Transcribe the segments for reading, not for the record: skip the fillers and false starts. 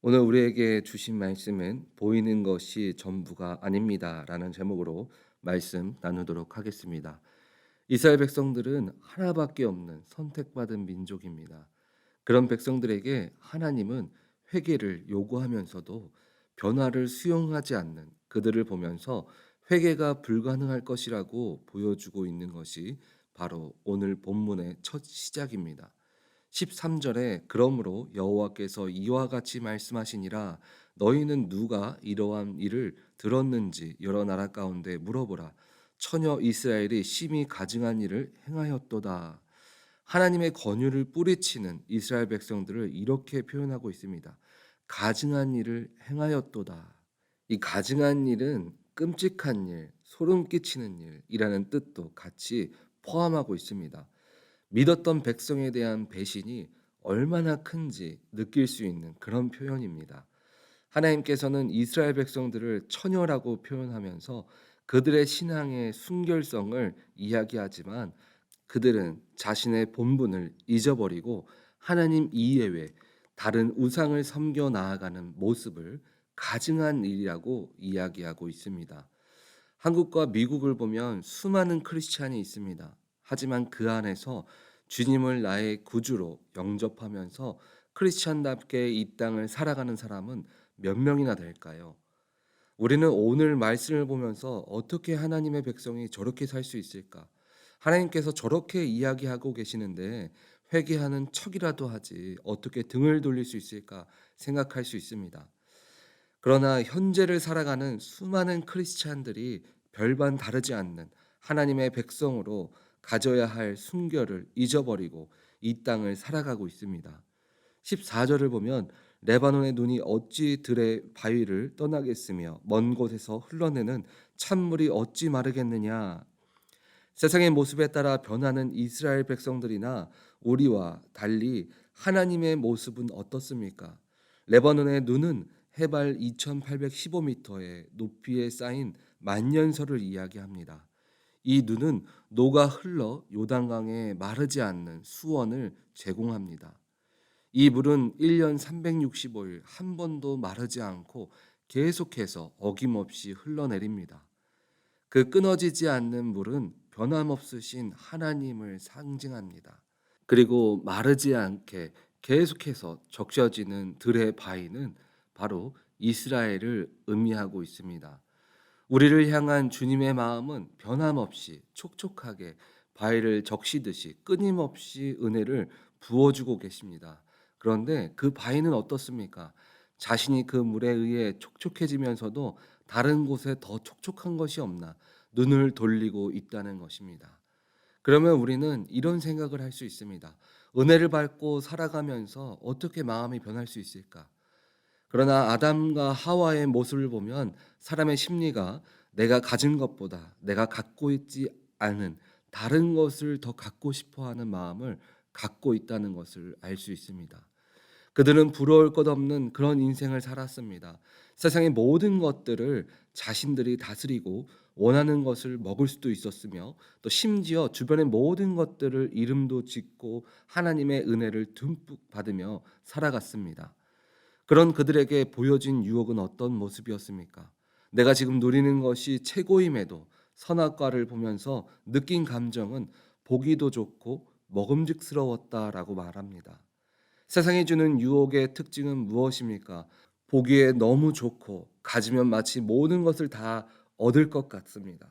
오늘 우리에게 주신 말씀은 보이는 것이 전부가 아닙니다라는 제목으로 말씀 나누도록 하겠습니다. 이스라엘 백성들은 하나밖에 없는 선택받은 민족입니다. 그런 백성들에게 하나님은 회개를 요구하면서도 변화를 수용하지 않는 그들을 보면서 회개가 불가능할 것이라고 보여주고 있는 것이 바로 오늘 본문의 첫 시작입니다. 13절에 그러므로 여호와께서 이와 같이 말씀하시니라 너희는 누가 이러한 일을 들었는지 여러 나라 가운데 물어보라 처녀 이스라엘이 심히 가증한 일을 행하였도다. 하나님의 권유를 뿌리치는 이스라엘 백성들을 이렇게 표현하고 있습니다. 가증한 일을 행하였도다. 이 가증한 일은 끔찍한 일, 소름 끼치는 일이라는 뜻도 같이 포함하고 있습니다. 믿었던 백성에 대한 배신이 얼마나 큰지 느낄 수 있는 그런 표현입니다. 하나님께서는 이스라엘 백성들을 처녀라고 표현하면서 그들의 신앙의 순결성을 이야기하지만 그들은 자신의 본분을 잊어버리고 하나님 이외에 다른 우상을 섬겨 나아가는 모습을 가증한 일이라고 이야기하고 있습니다. 한국과 미국을 보면 수많은 크리스찬이 있습니다. 하지만 그 안에서 주님을 나의 구주로 영접하면서 크리스찬답게 이 땅을 살아가는 사람은 몇 명이나 될까요? 우리는 오늘 말씀을 보면서 어떻게 하나님의 백성이 저렇게 살 수 있을까? 하나님께서 저렇게 이야기하고 계시는데 회개하는 척이라도 하지 어떻게 등을 돌릴 수 있을까 생각할 수 있습니다. 그러나 현재를 살아가는 수많은 크리스찬들이 별반 다르지 않는 하나님의 백성으로 가져야 할 순결을 잊어버리고 이 땅을 살아가고 있습니다. 14절을 보면 레바논의 눈이 어찌 들의 바위를 떠나겠으며 먼 곳에서 흘러내는 찬물이 어찌 마르겠느냐. 세상의 모습에 따라 변하는 이스라엘 백성들이나 우리와 달리 하나님의 모습은 어떻습니까? 레바논의 눈은 해발 2815m의 높이에 쌓인 만년설을 이야기합니다. 이 눈은 녹아 흘러 요단강에 마르지 않는 수원을 제공합니다. 이 물은 1년 365일 한 번도 마르지 않고 계속해서 어김없이 흘러내립니다. 그 끊어지지 않는 물은 변함없으신 하나님을 상징합니다. 그리고 마르지 않게 계속해서 적셔지는 들의 바위는 바로 이스라엘을 의미하고 있습니다. 우리를 향한 주님의 마음은 변함없이 촉촉하게 바위를 적시듯이 끊임없이 은혜를 부어주고 계십니다. 그런데 그 바위는 어떻습니까? 자신이 그 물에 의해 촉촉해지면서도 다른 곳에 더 촉촉한 것이 없나 눈을 돌리고 있다는 것입니다. 그러면 우리는 이런 생각을 할 수 있습니다. 은혜를 받고 살아가면서 어떻게 마음이 변할 수 있을까? 그러나 아담과 하와의 모습을 보면 사람의 심리가 내가 가진 것보다 내가 갖고 있지 않은 다른 것을 더 갖고 싶어 하는 마음을 갖고 있다는 것을 알 수 있습니다. 그들은 부러울 것 없는 그런 인생을 살았습니다. 세상의 모든 것들을 자신들이 다스리고 원하는 것을 먹을 수도 있었으며 또 심지어 주변의 모든 것들을 이름도 짓고 하나님의 은혜를 듬뿍 받으며 살아갔습니다. 그런 그들에게 보여진 유혹은 어떤 모습이었습니까? 내가 지금 누리는 것이 최고임에도 선악과를 보면서 느낀 감정은 보기도 좋고 먹음직스러웠다라고 말합니다. 세상이 주는 유혹의 특징은 무엇입니까? 보기에 너무 좋고 가지면 마치 모든 것을 다 얻을 것 같습니다.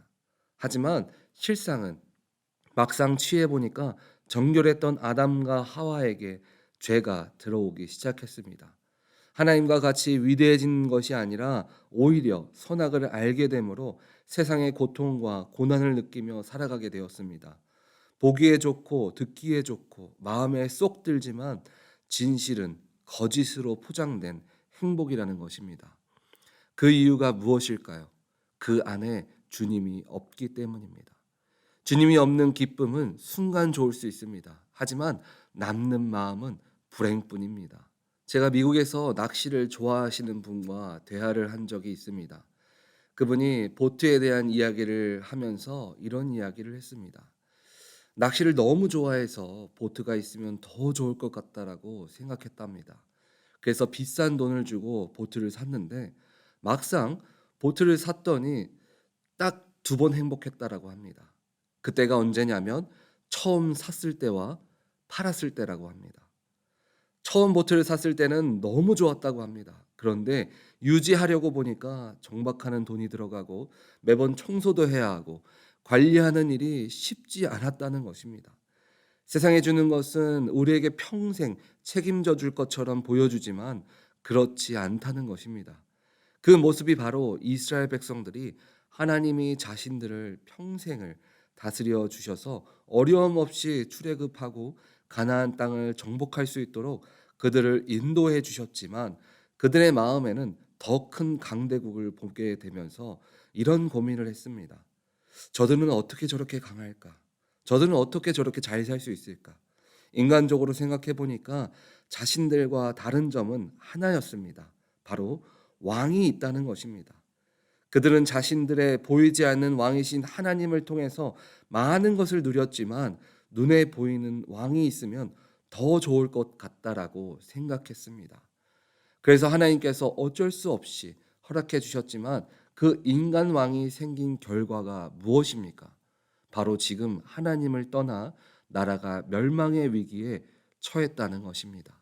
하지만 실상은 막상 취해 보니까 정결했던 아담과 하와에게 죄가 들어오기 시작했습니다. 하나님과 같이 위대해진 것이 아니라 오히려 선악을 알게 되므로 세상의 고통과 고난을 느끼며 살아가게 되었습니다. 보기에 좋고 듣기에 좋고 마음에 쏙 들지만 진실은 거짓으로 포장된 행복이라는 것입니다. 그 이유가 무엇일까요? 그 안에 주님이 없기 때문입니다. 주님이 없는 기쁨은 순간 좋을 수 있습니다. 하지만 남는 마음은 불행뿐입니다. 제가 미국에서 낚시를 좋아하시는 분과 대화를 한 적이 있습니다. 그분이 보트에 대한 이야기를 하면서 이런 이야기를 했습니다. 낚시를 너무 좋아해서 보트가 있으면 더 좋을 것 같다라고 생각했답니다. 그래서 비싼 돈을 주고 보트를 샀는데 막상 보트를 샀더니 딱 두 번 행복했다라고 합니다. 그때가 언제냐면 처음 샀을 때와 팔았을 때라고 합니다. 처음 보트를 샀을 때는 너무 좋았다고 합니다. 그런데 유지하려고 보니까 정박하는 돈이 들어가고 매번 청소도 해야 하고 관리하는 일이 쉽지 않았다는 것입니다. 세상에 주는 것은 우리에게 평생 책임져 줄 것처럼 보여주지만 그렇지 않다는 것입니다. 그 모습이 바로 이스라엘 백성들이 하나님이 자신들을 평생을 다스려 주셔서 어려움 없이 출애굽하고 가나안 땅을 정복할 수 있도록 그들을 인도해 주셨지만 그들의 마음에는 더 큰 강대국을 보게 되면서 이런 고민을 했습니다. 저들은 어떻게 저렇게 강할까? 저들은 어떻게 저렇게 잘 살 수 있을까? 인간적으로 생각해 보니까 자신들과 다른 점은 하나였습니다. 바로 왕이 있다는 것입니다. 그들은 자신들의 보이지 않는 왕이신 하나님을 통해서 많은 것을 누렸지만 눈에 보이는 왕이 있으면 더 좋을 것 같다라고 생각했습니다. 그래서 하나님께서 어쩔 수 없이 허락해 주셨지만 그 인간 왕이 생긴 결과가 무엇입니까? 바로 지금 하나님을 떠나 나라가 멸망의 위기에 처했다는 것입니다.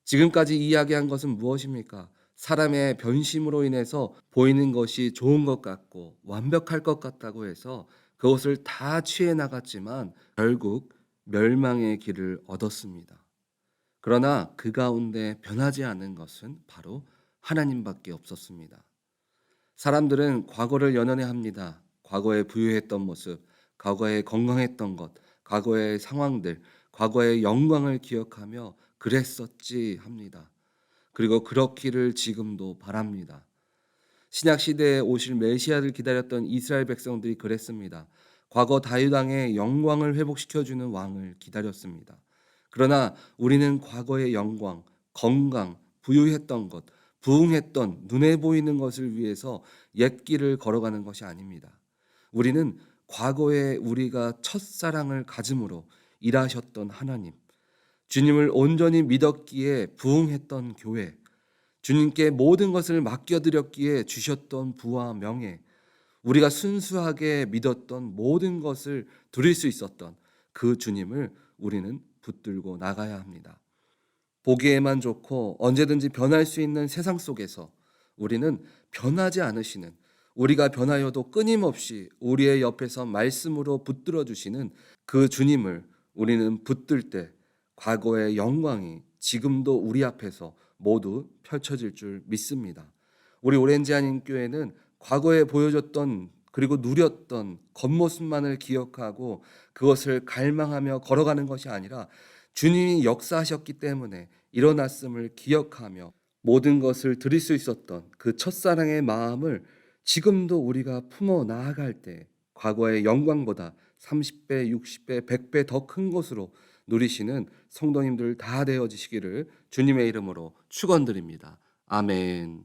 지금까지 이야기한 것은 무엇입니까? 사람의 변심으로 인해서 보이는 것이 좋은 것 같고 완벽할 것 같다고 해서 그것을 다 취해 나갔지만 결국 멸망의 길을 얻었습니다. 그러나 그 가운데 변하지 않은 것은 바로 하나님밖에 없었습니다. 사람들은 과거를 연연해 합니다. 과거에 부유했던 모습, 과거에 건강했던 것, 과거의 상황들, 과거의 영광을 기억하며 그랬었지 합니다. 그리고 그렇기를 지금도 바랍니다. 신약 시대에 오실 메시아를 기다렸던 이스라엘 백성들이 그랬습니다. 과거 다윗 왕의 영광을 회복시켜 주는 왕을 기다렸습니다. 그러나 우리는 과거의 영광, 건강, 부유했던 것, 부흥했던 눈에 보이는 것을 위해서 옛 길을 걸어가는 것이 아닙니다. 우리는 과거에 우리가 첫사랑을 가짐으로 일하셨던 하나님, 주님을 온전히 믿었기에 부흥했던 교회, 주님께 모든 것을 맡겨드렸기에 주셨던 부와 명예, 우리가 순수하게 믿었던 모든 것을 드릴 수 있었던 그 주님을 우리는 붙들고 나가야 합니다. 보기에만 좋고 언제든지 변할 수 있는 세상 속에서 우리는 변하지 않으시는, 우리가 변하여도 끊임없이 우리의 옆에서 말씀으로 붙들어 주시는 그 주님을 우리는 붙들 때 과거의 영광이 지금도 우리 앞에서 모두 펼쳐질 줄 믿습니다. 우리 오렌지 한인교회는 과거에 보여줬던 그리고 누렸던 겉모습만을 기억하고 그것을 갈망하며 걸어가는 것이 아니라 주님이 역사하셨기 때문에 일어났음을 기억하며 모든 것을 드릴 수 있었던 그 첫사랑의 마음을 지금도 우리가 품어 나아갈 때 과거의 영광보다 30배, 60배, 100배 더 큰 것으로 누리시는 성도님들 다 되어지시기를 주님의 이름으로 축원드립니다. 아멘.